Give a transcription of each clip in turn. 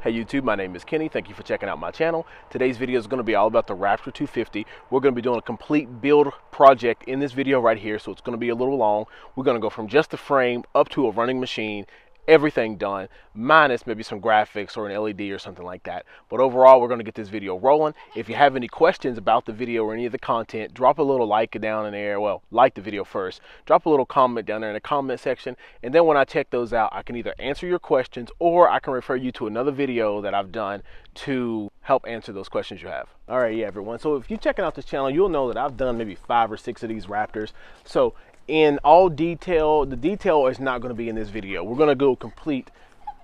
Hey YouTube, my name is Kenny. Thank you for checking out my channel. Today's video is going to be all about the Raptor 250. We're going to be doing a complete build project in this video right here, so it's going to be a little long. We're going to go from just the frame up to a running machine, everything done, minus maybe some graphics or an LED or something like that. But overall, we're going to get this video rolling. If you have any questions about the video or any of the content, drop a little like down in there. Well, like the video first. Drop a little comment down there in the comment section, and then when I check those out, I can either answer your questions or I can refer you to another video that I've done to help answer those questions you have. All right, yeah, everyone. So if you're checking out this channel, you'll know that I've done maybe 5 or 6 of these Raptors. So in all detail, the detail is not going to be in this video. We're going to go complete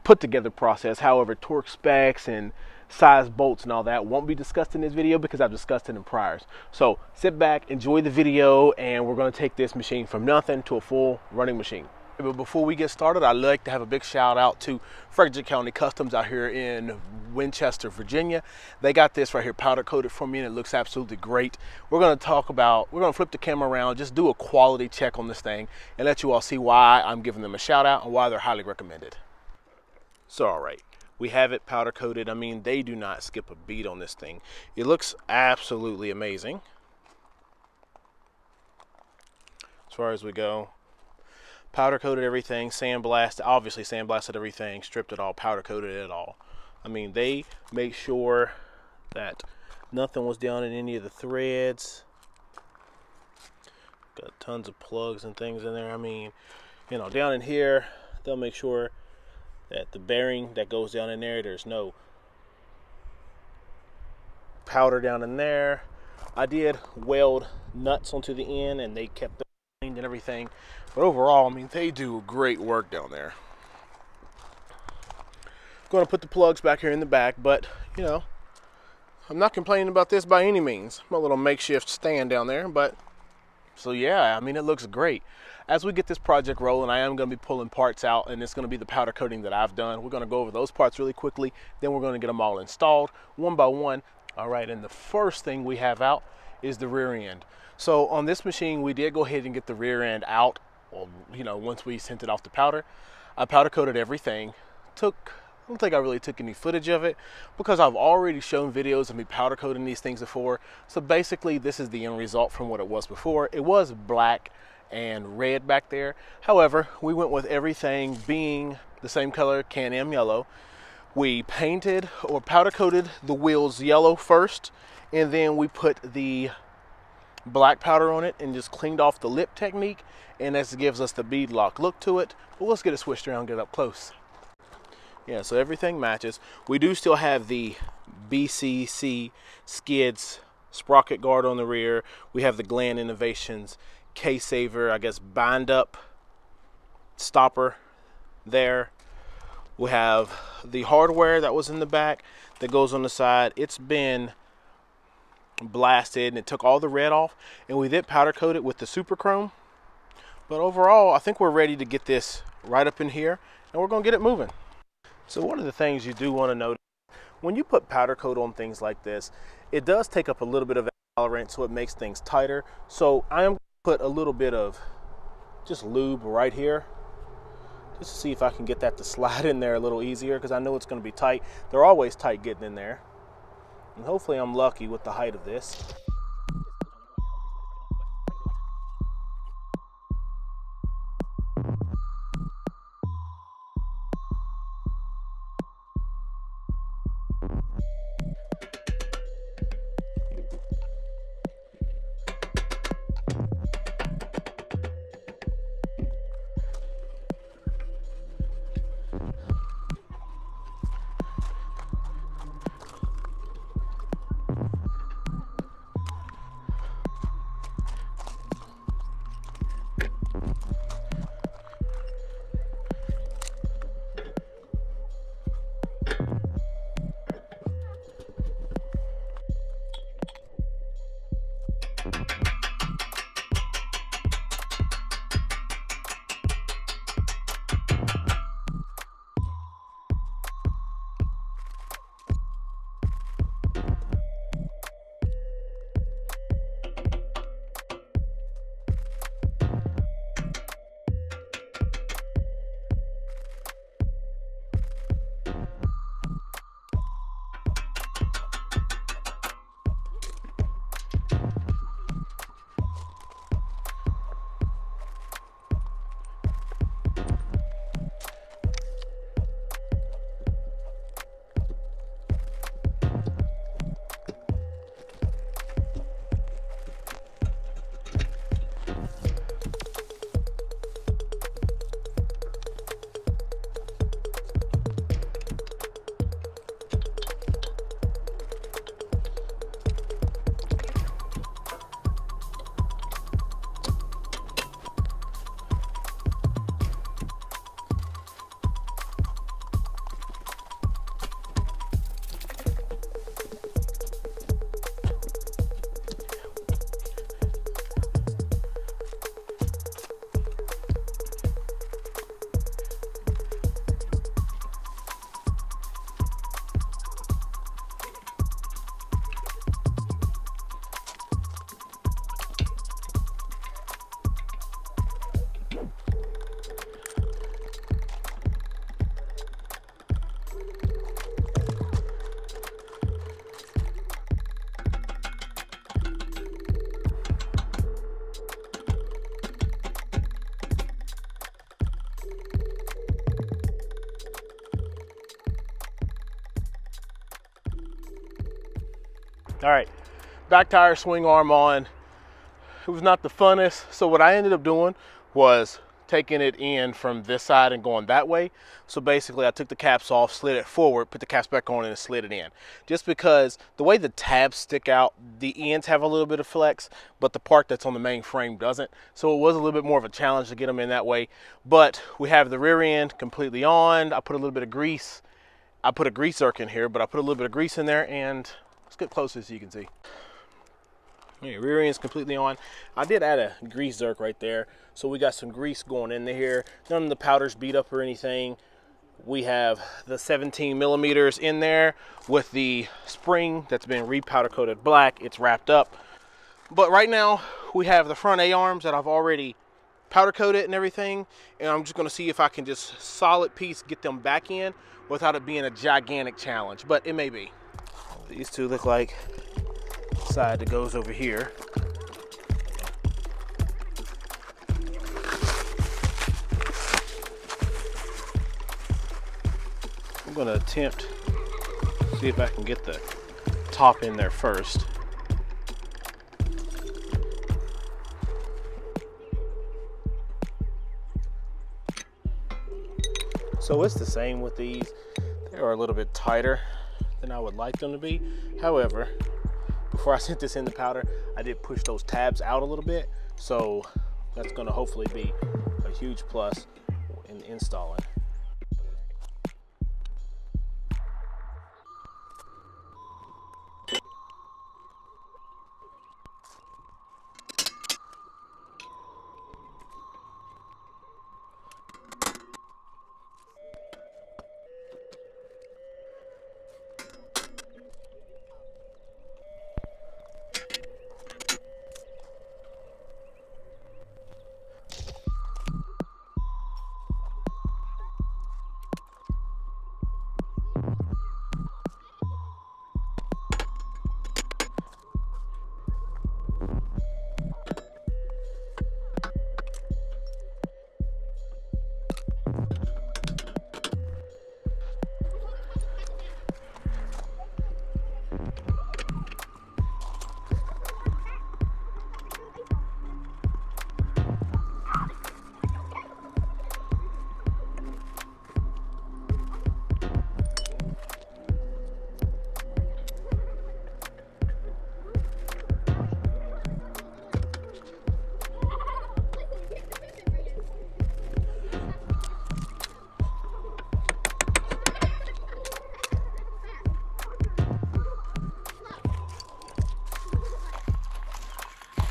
put together process. However, torque specs and size bolts and all that won't be discussed in this video because I've discussed it in priors. So sit back, enjoy the video, and we're going to take this machine from nothing to a full running machine. But before we get started, I'd like to have a big shout out to Frederick County Customs out here in Winchester, Virginia. They got this right here powder coated for me and it looks absolutely great. We're going to flip the camera around, just do a quality check on this thing and let you all see why I'm giving them a shout out and why they're highly recommended. So all right, we have it powder coated. I mean, they do not skip a beat on this thing. It looks absolutely amazing. As far as we go, powder coated everything, obviously sandblasted everything, stripped it all, powder coated it all. I mean, they make sure that nothing was down in any of the threads. Got tons of plugs and things in there. I mean, you know, down in here, they'll make sure that the bearing that goes down in there, there's no powder down in there. I did weld nuts onto the end and they kept them cleaned and everything. But overall, I mean, they do great work down there. Going to put the plugs back here in the back, but you know, I'm not complaining about this by any means. My little makeshift stand down there, but so yeah, I mean, it looks great. As we get this project rolling, I am going to be pulling parts out, and it's going to be the powder coating that I've done. We're going to go over those parts really quickly, then we're going to get them all installed one by one. All right, and the first thing we have out is the rear end. So on this machine, we did go ahead and get the rear end out. Well, you know, once we sent it off to powder, I powder coated everything. I don't think I really took any footage of it because I've already shown videos of me powder coating these things before. So basically, this is the end result from what it was before. It was black and red back there. However, we went with everything being the same color, Can-Am yellow. We painted or powder coated the wheels yellow first, and then we put the black powder on it and just cleaned off the lip technique, and this gives us the bead lock look to it. But let's get it switched around and get up close. Yeah, so everything matches. We do still have the BCC skids sprocket guard on the rear. We have the Gland Innovations K-Saver, I guess, bind up stopper there. We have the hardware that was in the back that goes on the side. It's been blasted and it took all the red off, and we did powder coat it with the super chrome. But overall, I think we're ready to get this right up in here and we're gonna get it moving. So one of the things you do want to notice when you put powder coat on things like this, it does take up a little bit of accelerant, so it makes things tighter. So I am going to put a little bit of just lube right here just to see if I can get that to slide in there a little easier, because I know it's going to be tight. They're always tight getting in there, and hopefully I'm lucky with the height of this. All right, back tire swing arm on. It was not the funnest, so what I ended up doing was taking it in from this side and going that way. So basically I took the caps off, slid it forward, put the caps back on, and slid it in. Just because the way the tabs stick out, the ends have a little bit of flex, but the part that's on the main frame doesn't. So it was a little bit more of a challenge to get them in that way. But we have the rear end completely on. I put a little bit of grease. I put a grease zerk in here, but I put a little bit of grease in there, and let's get closer so you can see. Yeah, rear end's completely on. I did add a grease zerk right there, so we got some grease going in here. None of the powder's beat up or anything. We have the 17 millimeters in there with the spring that's been repowder coated black. It's wrapped up. But right now we have the front A-arms that I've already powder coated and everything, and I'm just going to see if I can just solid piece get them back in without it being a gigantic challenge, but it may be. These two look like side that goes over here. I'm going to attempt to see if I can get the top in there first. So it's the same with these. They are a little bit tighter than I would like them to be. However, before I sent this in the powder, I did push those tabs out a little bit. So that's going to hopefully be a huge plus in installing.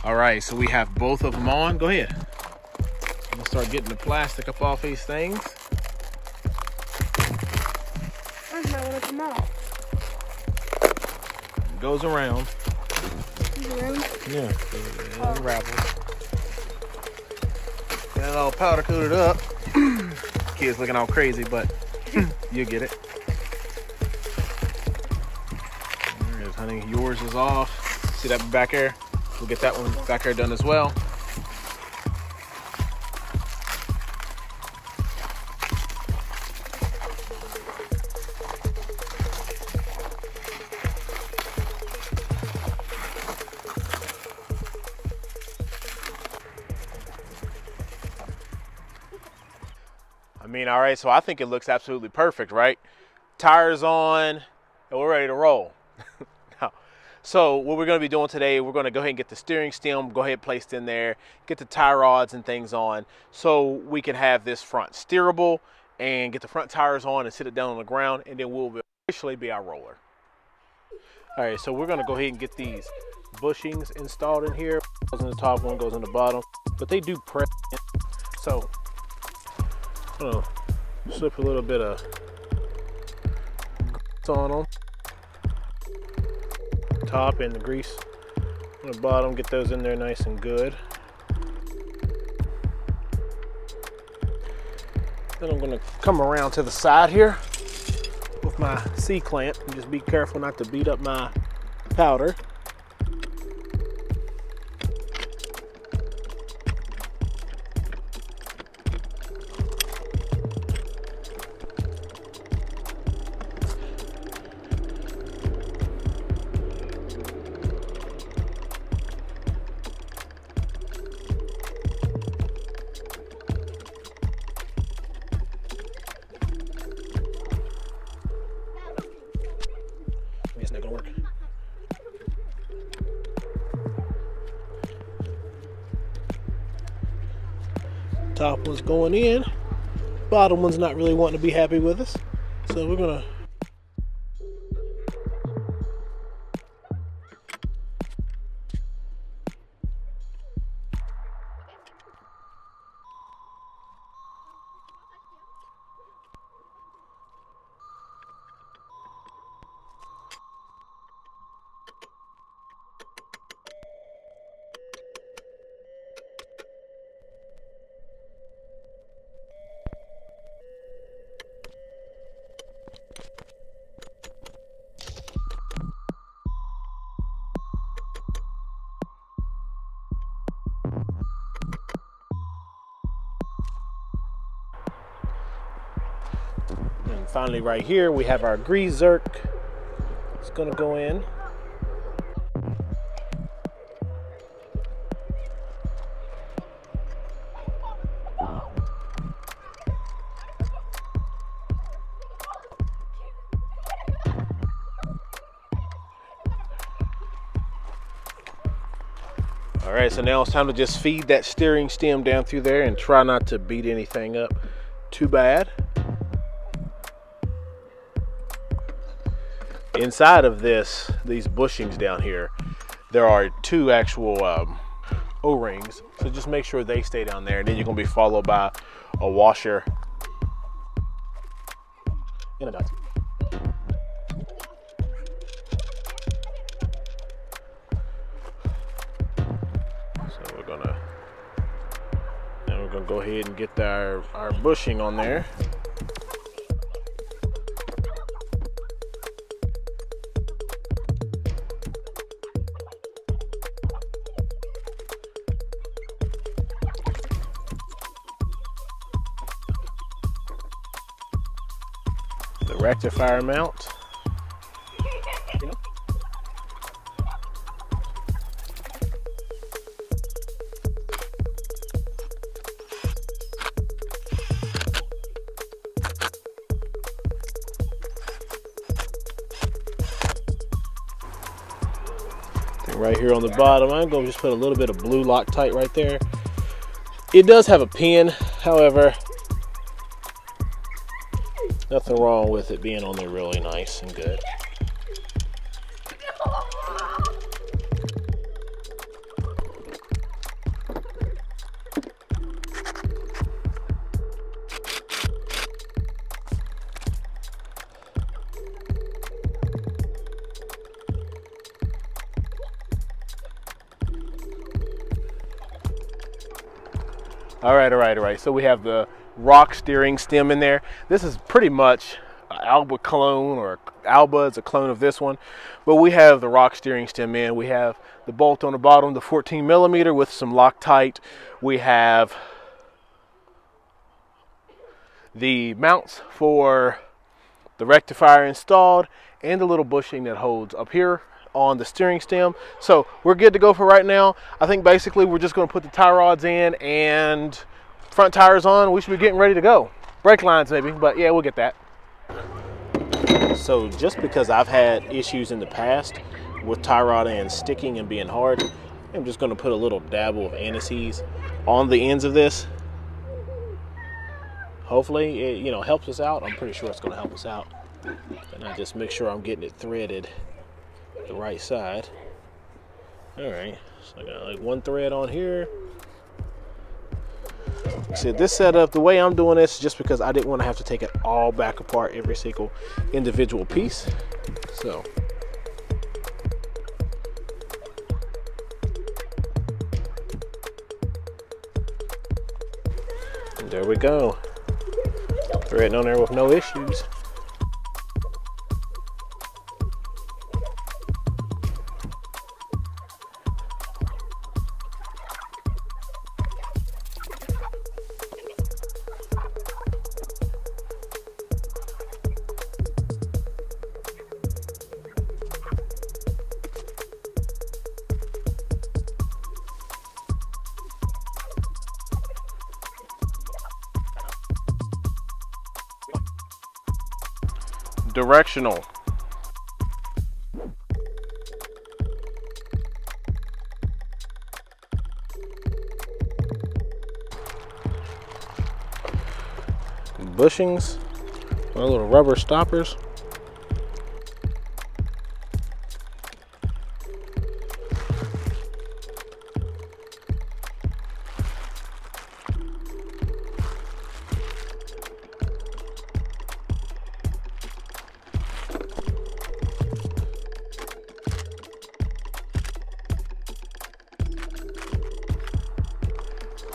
All right, so we have both of them on. Go ahead. I'm gonna start getting the plastic up off these things. Where's my one come off? It goes around. Yeah, it unravels. Got it all powder coated up. Kids looking all crazy, but you get it. There it is, honey. Yours is off. See that back there? We'll get that one back there done as well. I mean, all right, so I think it looks absolutely perfect, right? Tires on, and we're ready to roll. So what we're going to be doing today, we're going to go ahead and get the steering stem, go ahead placed in there, get the tie rods and things on so we can have this front steerable and get the front tires on and sit it down on the ground, and then we'll officially be our roller. All right, so we're going to go ahead and get these bushings installed in here. One goes in the top, one goes in the bottom, but they do press in. So I'm going to slip a little bit of grease on them. Top and the grease on the bottom, get those in there nice and good. Then I'm going to come around to the side here my C-clamp and just be careful not to beat up my powder. It's not gonna work. Top one's going in. Bottom one's not really wanting to be happy with us. So we're gonna And finally right here we have our grease zerk. It's gonna go in. All right, so now it's time to just feed that steering stem down through there and try not to beat anything up too bad. Inside of these bushings down here, there are two actual O-rings. So just make sure they stay down there, and then you're gonna be followed by a washer and a nut. So we're gonna go ahead and get our bushing on there. The rectifier mount. Right here on the bottom, I'm going to just put a little bit of blue Loctite right there. It does have a pin, however, nothing wrong with it being on there really nice and good. All right. So we have the rock steering stem in there. This is pretty much an Alba clone, or Alba is a clone of this one. But we have the rock steering stem in. We have the bolt on the bottom, the 14mm with some Loctite. We have the mounts for the rectifier installed, and the little bushing that holds up here on the steering stem. So we're good to go for right now. I think basically we're just going to put the tie rods in and front tires on. We should be getting ready to go. Brake lines maybe, but yeah, we'll get that. So just because I've had issues in the past with tie rod ends sticking and being hard, I'm just going to put a little dabble of anise on the ends of this. Hopefully it, helps us out. I'm pretty sure it's going to help us out. And I just make sure I'm getting it threaded the right side. All right, so I got like one thread on here. See, this setup, the way I'm doing this is just because I didn't want to have to take it all back apart, every single individual piece. So and there we go, threading on there with no issues. directional. Bushings, my little rubber stoppers.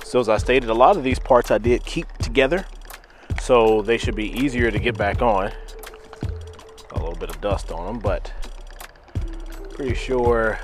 So as I stated, a lot of these parts I did keep together, so they should be easier to get back on. A little bit of dust on them, but pretty sure.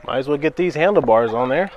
Might as well get these handlebars on there.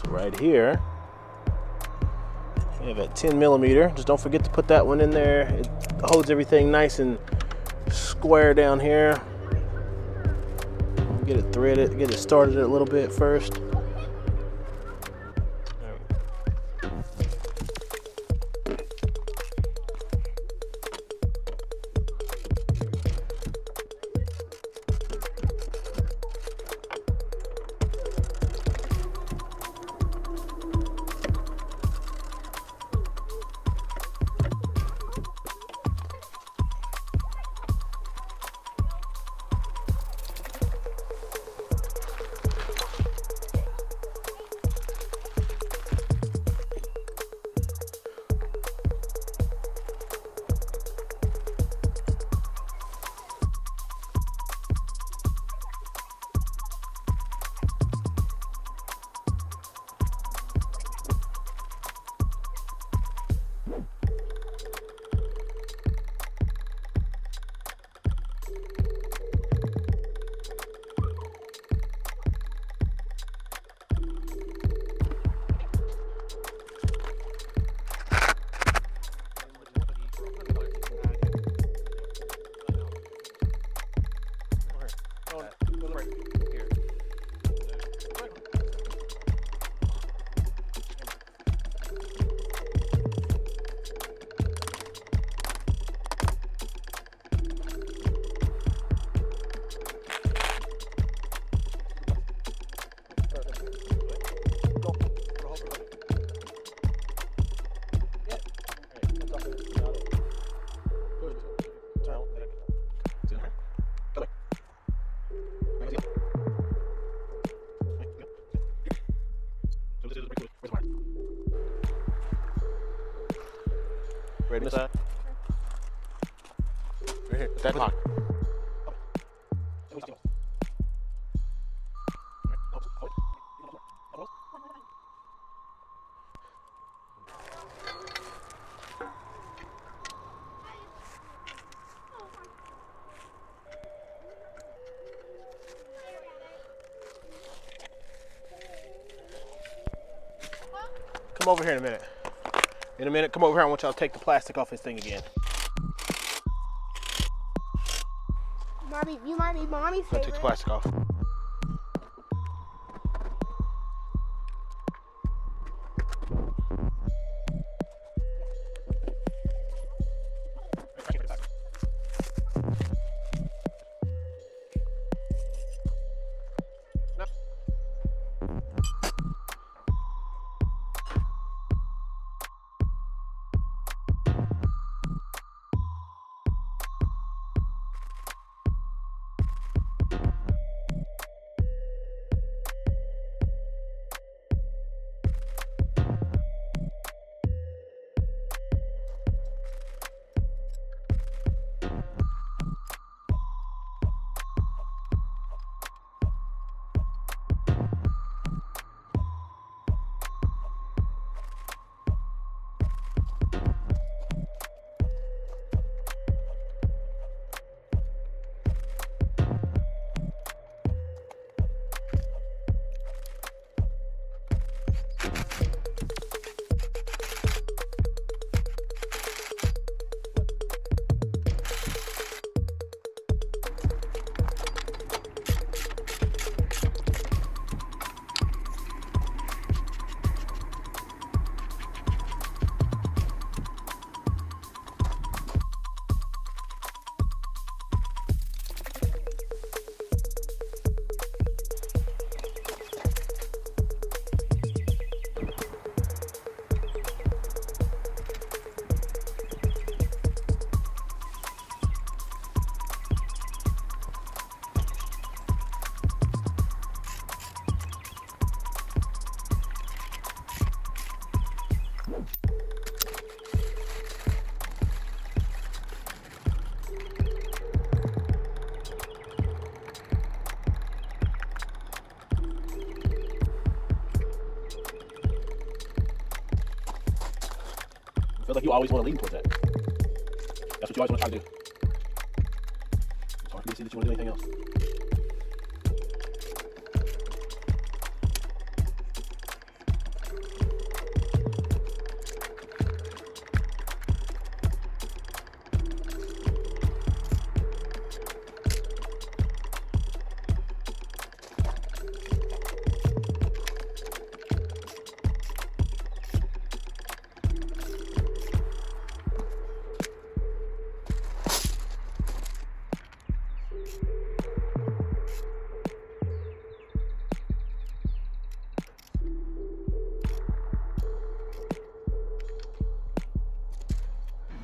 So right here, we have that 10mm. Just don't forget to put that one in there. It holds everything nice and square down here. Get it threaded, get it started a little bit first. Ready, Miss? Right here, that lock. Come over here in a minute. In a minute, come over here. I want y'all to take the plastic off this thing again. You might be mommy's favorite. Take the plastic off. Feels like you always want to lean towards that. That's what you always want to try to do. It's hard for me to see that you want to do anything else.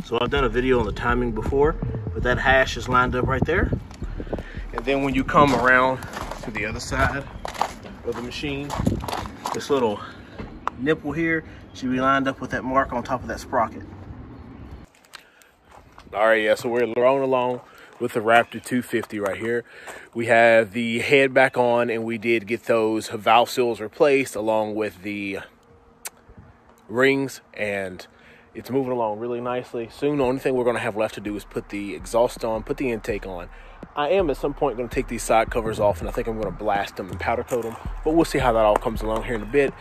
So I've done a video on the timing before, but that hash is lined up right there. And then when you come around to the other side of the machine, this little nipple here should be lined up with that mark on top of that sprocket. All right, yeah, so we're rolling along with the Raptor 250 right here. We have the head back on, and we did get those valve seals replaced along with the rings, and it's moving along really nicely. Soon, the only thing we're going to have left to do is put the exhaust on, put the intake on. I am at some point going to take these side covers off, and I think I'm going to blast them and powder coat them, but we'll see how that all comes along here in a bit.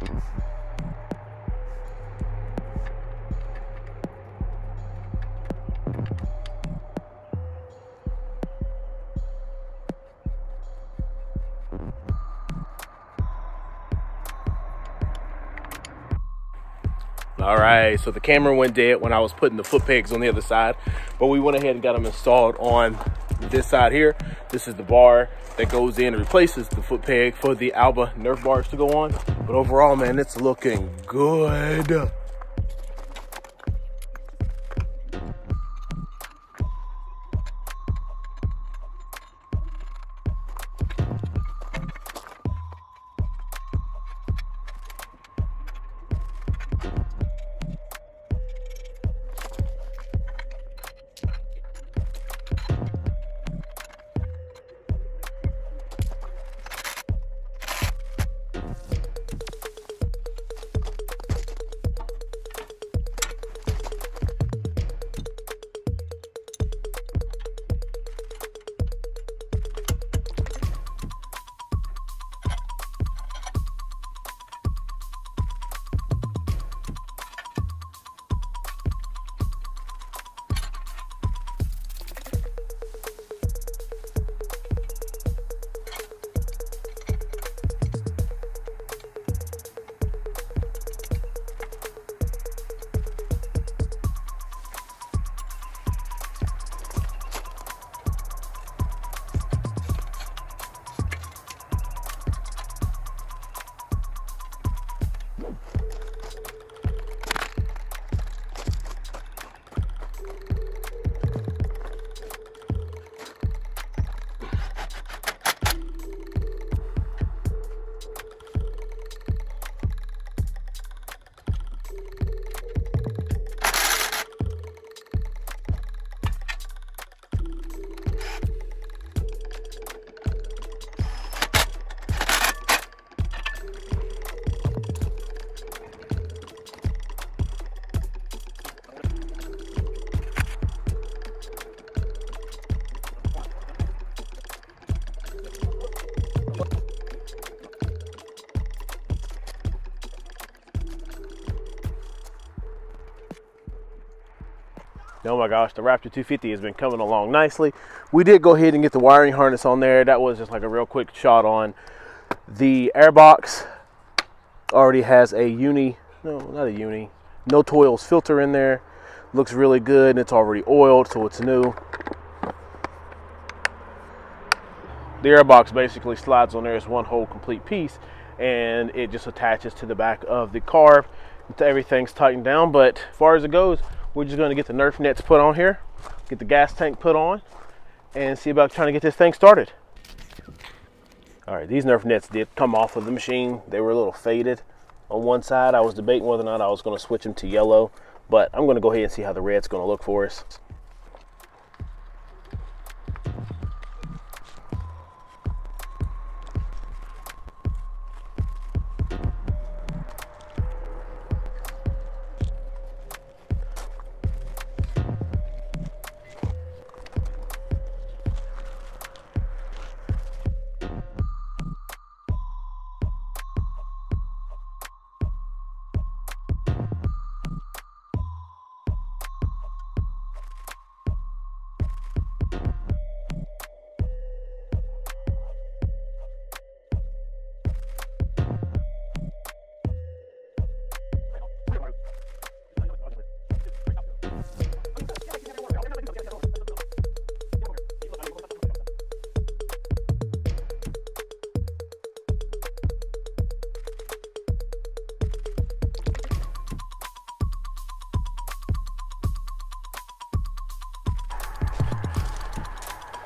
All right, so the camera went dead when I was putting the foot pegs on the other side, but we went ahead and got them installed on this side here. This is the bar that goes in and replaces the foot peg for the Alba Nerf bars to go on. But overall, man, it's looking good. Oh my gosh, the Raptor 250 has been coming along nicely. We did go ahead and get the wiring harness on there. That was just like a real quick shot on. The airbox already has a no toils filter in there. Looks really good, and it's already oiled, so it's new. The airbox basically slides on there as one whole complete piece, and it just attaches to the back of the car. Everything's tightened down, but as far as it goes, we're just going to get the Nerf nets put on here, get the gas tank put on, and see about trying to get this thing started. All right, these Nerf nets did come off of the machine. They were a little faded on one side. I was debating whether or not I was going to switch them to yellow, but I'm going to go ahead and see how the red's going to look for us.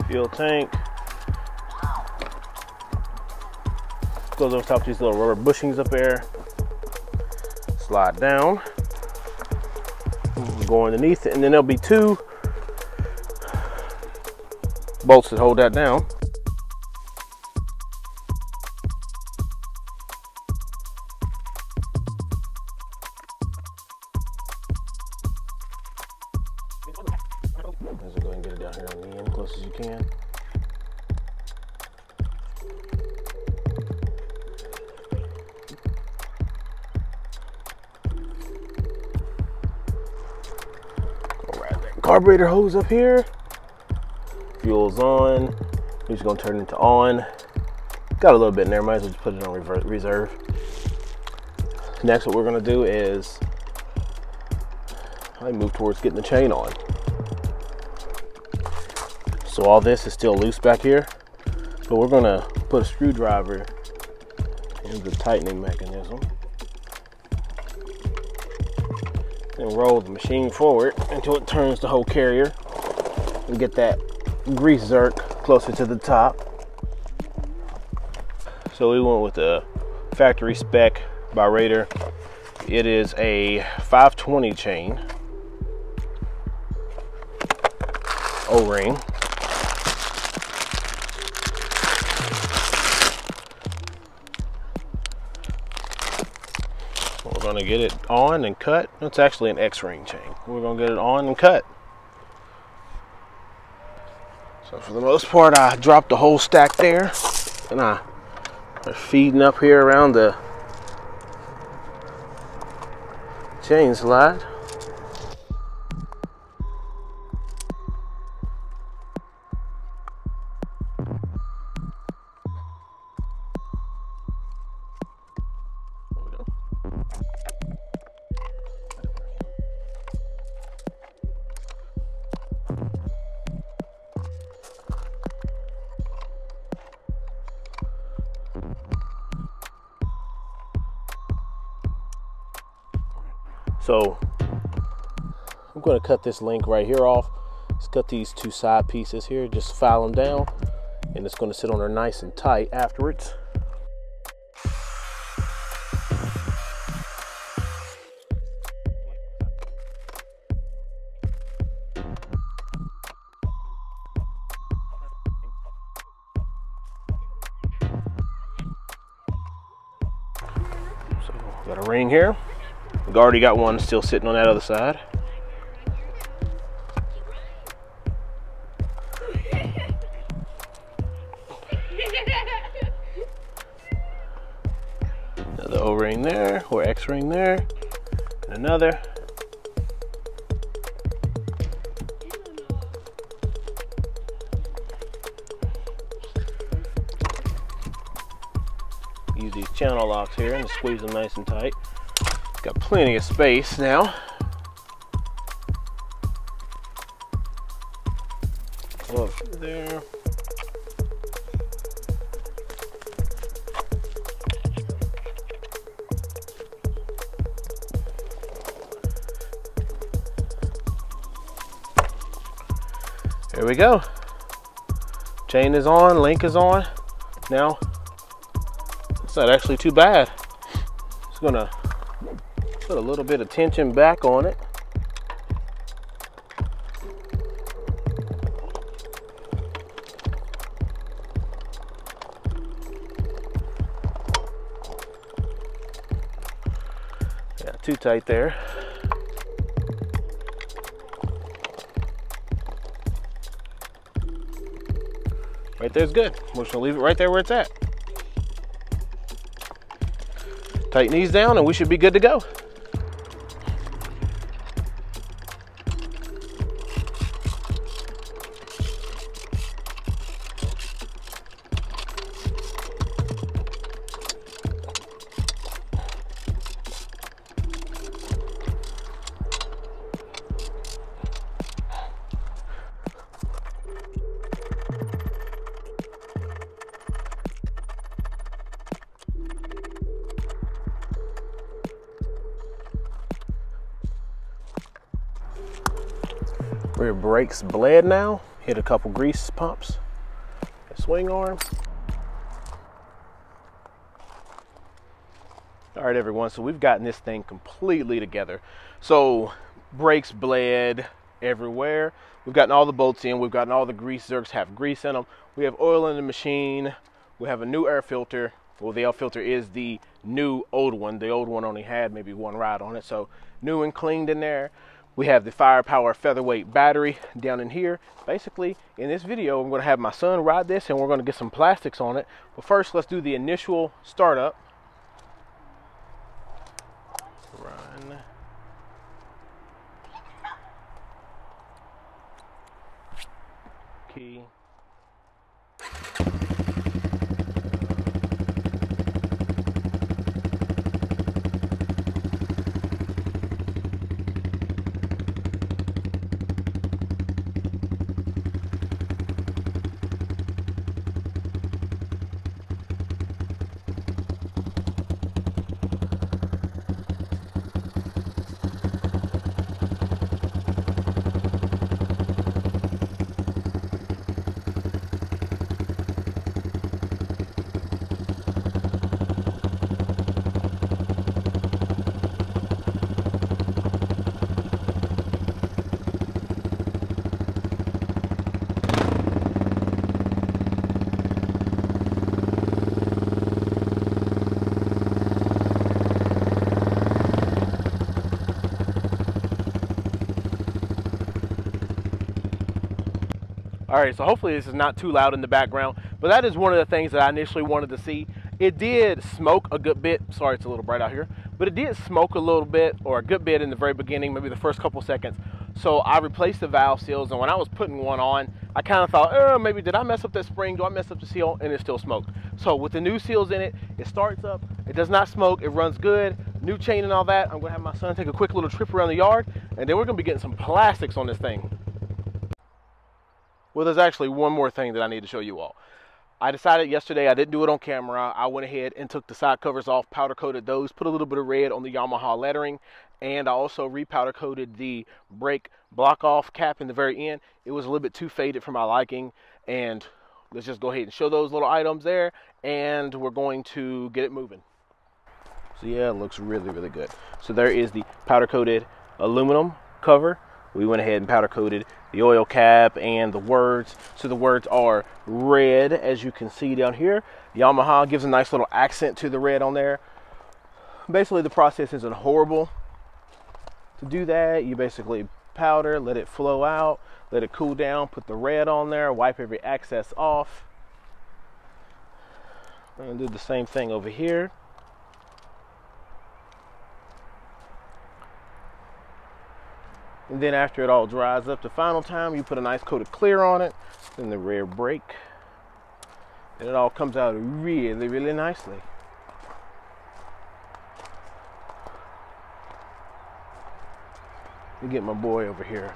Fuel tank goes over top of these little rubber bushings up there. Slide down, go underneath it, and then there'll be two bolts that hold that down. Go ahead and get it down here on the end, close as you can. carburetor hose up here. Fuel's on. We're just gonna turn it into on. Got a little bit in there, might as well just put it on reserve. Next, what we're gonna do is I move towards getting the chain on. So all this is still loose back here, but we're gonna put a screwdriver in the tightening mechanism and roll the machine forward until it turns the whole carrier and get that grease zerk closer to the top. So we went with the factory spec v-raptor. It is a 520 chain O-ring. We're going to get it on and cut. It's actually an X-ring chain. We're going to get it on and cut. So for the most part, I dropped the whole stack there, and I'm feeding up here around the chain slide. So I'm going to cut this link right here off. Just cut these two side pieces here, just file them down, and it's going to sit on there nice and tight afterwards. So got a ring here. We've already got one still sitting on that other side. Another O-ring there, or X-ring there, and another. Use these channel locks here and squeeze them nice and tight. Got plenty of space now. Go up through there. There we go. Chain is on, link is on. Now, it's not actually too bad. Just gonna put a little bit of tension back on it. Yeah, too tight there. Right there's good. We're just gonna leave it right there where it's at. Tighten these down and we should be good to go. Rear brakes bled now. Hit a couple grease pumps. Swing arm. All right, everyone, so we've gotten this thing completely together. So brakes bled everywhere. We've gotten all the bolts in. We've gotten all the grease zerks have grease in them. We have oil in the machine. We have a new air filter. Well, the air filter is the new old one. The old one only had maybe one ride on it. So new and cleaned in there. We have the Firepower featherweight battery down in here. Basically, in this video, I'm going to have my son ride this and we're going to get some plastics on it. But first, let's do the initial startup. Run. key. All right, so hopefully this is not too loud in the background, but that is one of the things that I initially wanted to see. It did smoke a good bit. Sorry, it's a little bright out here, but it did smoke a little bit, or a good bit in the very beginning, maybe the first couple seconds. So I replaced the valve seals, and when I was putting one on, I kind of thought, oh, maybe did I mess up that spring? Do I mess up the seal? And it still smoked. So with the new seals in it, it starts up, it does not smoke, it runs good, new chain and all that. I'm gonna have my son take a quick little trip around the yard, and then we're gonna be getting some plastics on this thing. Well, there's actually one more thing that I need to show you all. I decided yesterday, I didn't do it on camera. I went ahead and took the side covers off, powder coated those, put a little bit of red on the Yamaha lettering, and I also repowder coated the brake block off cap in the very end. It was a little bit too faded for my liking, and let's just go ahead and show those little items there, and we're going to get it moving. So yeah, it looks really, really good. So there is the powder coated aluminum cover. We went ahead and powder coated the oil cap and the words. So the words are red, as you can see down here. Yamaha gives a nice little accent to the red on there. Basically, the process isn't horrible. To do that, you basically powder, let it flow out, let it cool down, put the red on there, wipe every excess off. I'm gonna do the same thing over here. And then after it all dries up the final time, you put a nice coat of clear on it, then the rear brake, and it all comes out really, really nicely. Let me get my boy over here.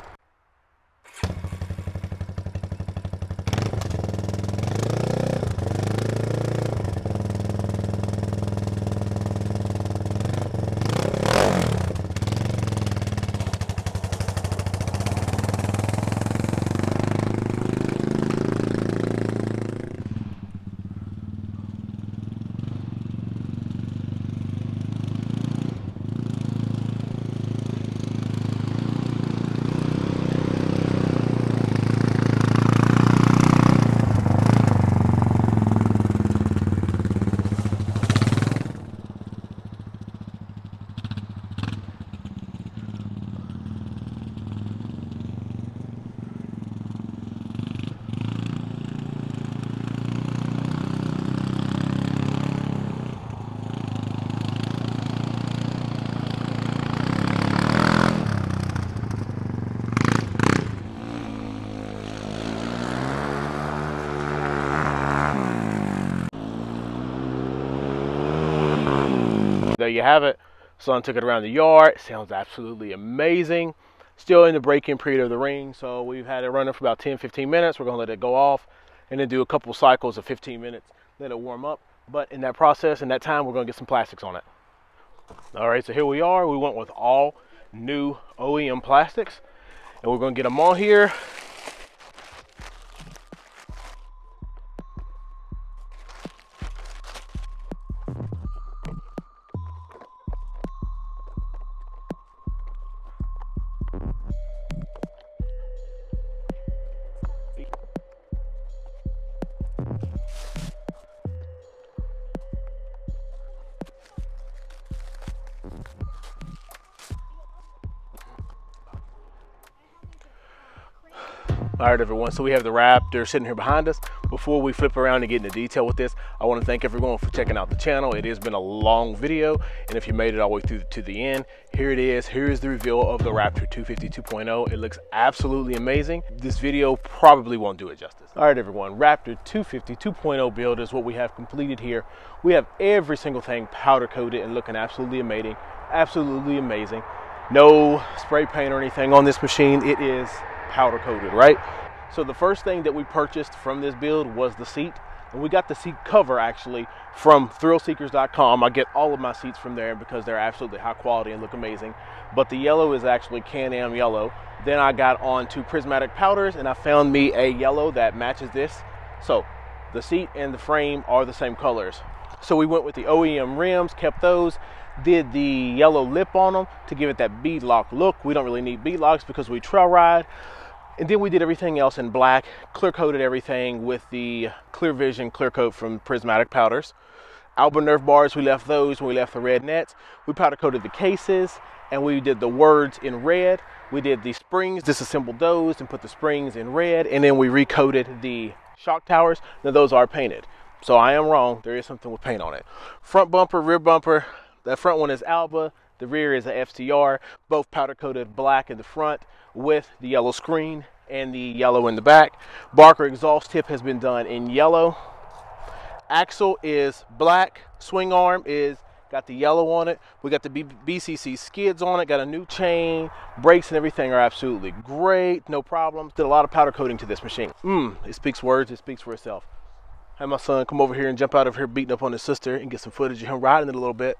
There you have it. Son took it around the yard. Sounds absolutely amazing. Still in the break-in period of the ring, so we've had it running for about 10-15 minutes. We're gonna let it go off and then do a couple cycles of 15 minutes, let it warm up. But in that process, in that time, we're gonna get some plastics on it. All right, so here we are. We went with all new OEM plastics, and we're gonna get them on here. All right, everyone, so we have the Raptor sitting here behind us. before we flip around and get into detail with this, I want to thank everyone for checking out the channel. It has been a long video, and if you made it all the way through to the end, here it is. Here is the reveal of the Raptor 250 2.0. It looks absolutely amazing. This video probably won't do it justice. All right, everyone, Raptor 250 2.0 build is what we have completed here. We have every single thing powder coated and looking absolutely amazing. Absolutely amazing. No spray paint or anything on this machine. It is powder coated, right? So the first thing that we purchased from this build was the seat, and we got the seat cover actually from thrillseekers.com. I get all of my seats from there because they're absolutely high quality and look amazing. But the yellow is actually Can-Am yellow. Then I got on to prismatic powders and I found me a yellow that matches this. So the seat and the frame are the same colors. So we went with the OEM rims, kept those, did the yellow lip on them to give it that bead lock look. We don't really need bead locks because we trail ride. And then we did everything else in black, clear coated everything with the Clear Vision clear coat from Prismatic Powders. Alba Nerf bars, we left those when we left the red nets. We powder coated the cases and we did the words in red. We did the springs, disassembled those and put the springs in red, and then we recoated the shock towers. Now those are painted. So I am wrong, there is something with paint on it. Front bumper, rear bumper, the front one is Alba, the rear is a FCR, both powder coated black in the front with the yellow screen and the yellow in the back. Barker exhaust tip has been done in yellow. Axle is black, swing arm is got the yellow on it. We got the BCC skids on it, got a new chain, brakes and everything are absolutely great, no problems. Did a lot of powder coating to this machine. It speaks words, it speaks for itself. Had my son come over here and jump out of here beating up on his sister and get some footage of him riding it a little bit.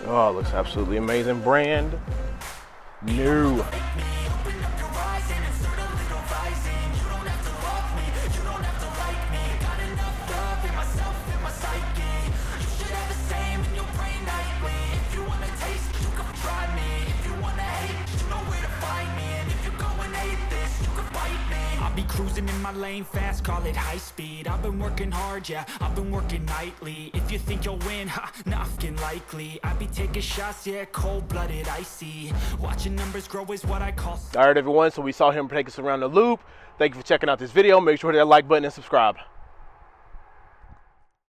Oh, it looks absolutely amazing. Brand new. Cruising in my lane fast, call it high speed. I've been working hard, yeah, I've been working nightly. If you think you'll win, ha, nothing likely. I be taking shots, yeah, cold-blooded, icy. Watching numbers grow is what I call. All right, everyone, so we saw him take us around the loop. Thank you for checking out this video. Make sure to hit that like button and subscribe.